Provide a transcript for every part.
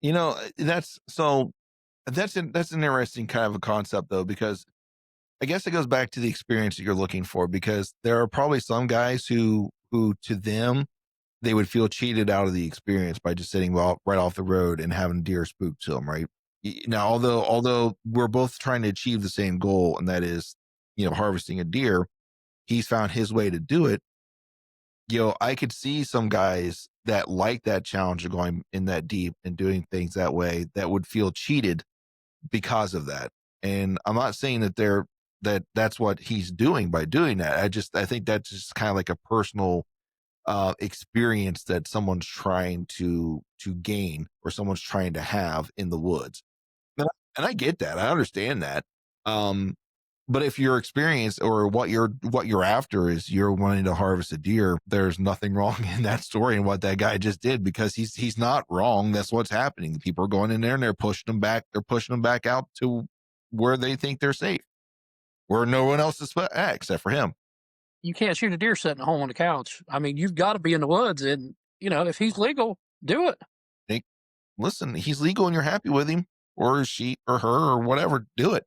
That's an interesting kind of a concept though, because I guess it goes back to the experience that you're looking for, because there are probably some guys who to them they would feel cheated out of the experience by just sitting right off the road and having deer spook to them, right? Now, although we're both trying to achieve the same goal, and that is, harvesting a deer, he's found his way to do it. I could see some guys that like that challenge of going in that deep and doing things that way that would feel cheated because of that. And I'm not saying that's what he's doing by doing that. I think that's just kind of like a personal experience that someone's trying to gain, or someone's trying to have in the woods. And I get that. I understand that. Um, but if your experience, or what you're after, is you're wanting to harvest a deer, there's nothing wrong in that story and what that guy just did, because he's not wrong. That's what's happening. People are going in there and they're pushing them back. They're pushing them back out to where they think they're safe, where no one else is at except for him. You can't shoot a deer sitting at home on the couch. I mean, you've got to be in the woods, and if he's legal, do it. They, Listen, he's legal and you're happy with him, or she or her or whatever. Do it,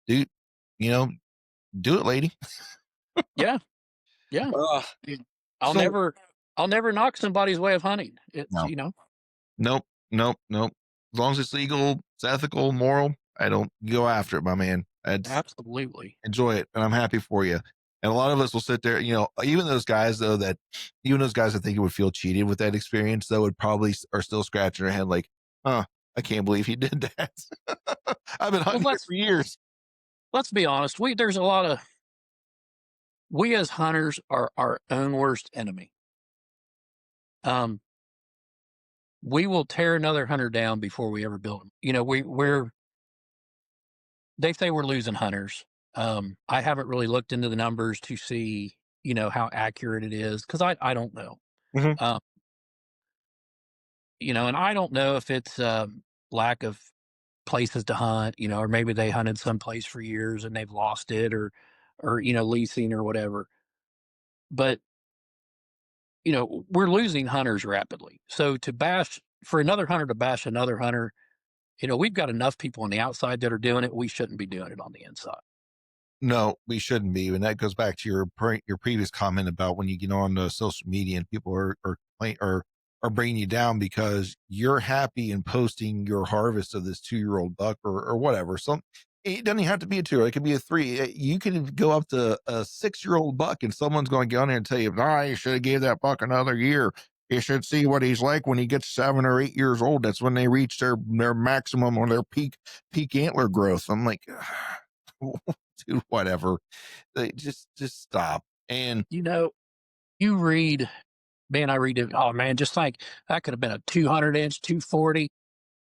dude. You know, do it, lady. Yeah, yeah. Uh, I'll so never, I'll never knock somebody's way of hunting. It's no, nope, nope, nope. As long as it's legal, it's ethical, moral, I don't go after it, my man. I'd absolutely. enjoy it, and I'm happy for you. And a lot of us will sit there, even those guys that think it would feel cheated with that experience, though, would probably are still scratching their head like, huh, I can't believe he did that. I've been Well, hunting here for years. let's be honest. There's a lot of we as hunters are our own worst enemy. Um, we will tear another hunter down before we ever build him. They say we're losing hunters. I haven't really looked into the numbers to see, how accurate it is, because I don't know. Mhm. Um, and I don't know if it's lack of places to hunt, or maybe they hunted someplace for years and they've lost it, or leasing or whatever. But we're losing hunters rapidly. So for another hunter to bash another hunter, we've got enough people on the outside that are doing it. We shouldn't be doing it on the inside. No, we shouldn't be, and that goes back to your previous comment about when you get on social media and people are bringing you down because you're happy in posting your harvest of this 2-year-old buck, or whatever. It doesn't have to be a 2. It could be a 3. You can go up to a 6-year-old buck, and someone's going to go in there and tell you, "Nah, you should have gave that buck another year. You should see what he's like when he gets 7 or 8 years old. That's when they reach their maximum or their peak antler growth." I'm like, dude, whatever. They just stop. And You read, man, I read it. Oh man, just like that could have been a 200-inch, 240.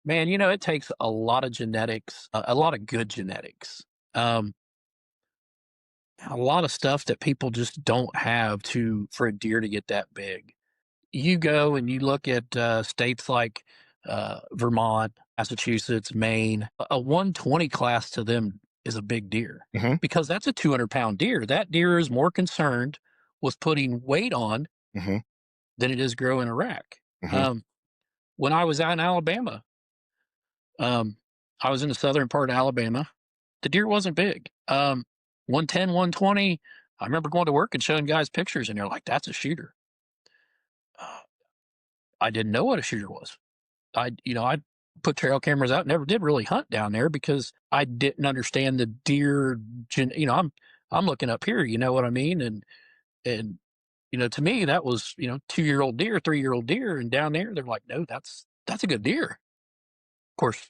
Man, it takes a lot of genetics, a lot of good genetics, um, a lot of stuff that people just don't have for a deer to get that big. You go and you look at states like Vermont, Massachusetts, Maine. A 120 class to them is a big deer, mhm, because that's a 200-pound deer. That deer is more concerned with putting weight on mhm, than it is growing a rack. mhm, Um, when I was out in Alabama, um, I was in the southern part of Alabama. The deer wasn't big. 110, 120. I remember going to work and showing guys pictures, and they're like, "That's a shooter." Uh, I didn't know what a shooter was. I put trail cameras out, never did really hunt down there because I didn't understand the deer. I'm looking up here, you know what I mean? And to me, that was, 2-year-old deer, 3-year-old deer. And down there, they're like, no, that's a good deer. Of course,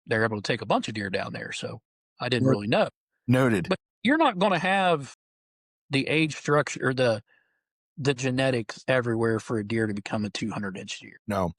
they're able to take a bunch of deer down there. So I didn't no- really know. noted. But you're not going to have the age structure or the genetics everywhere for a deer to become a 200-inch deer. No.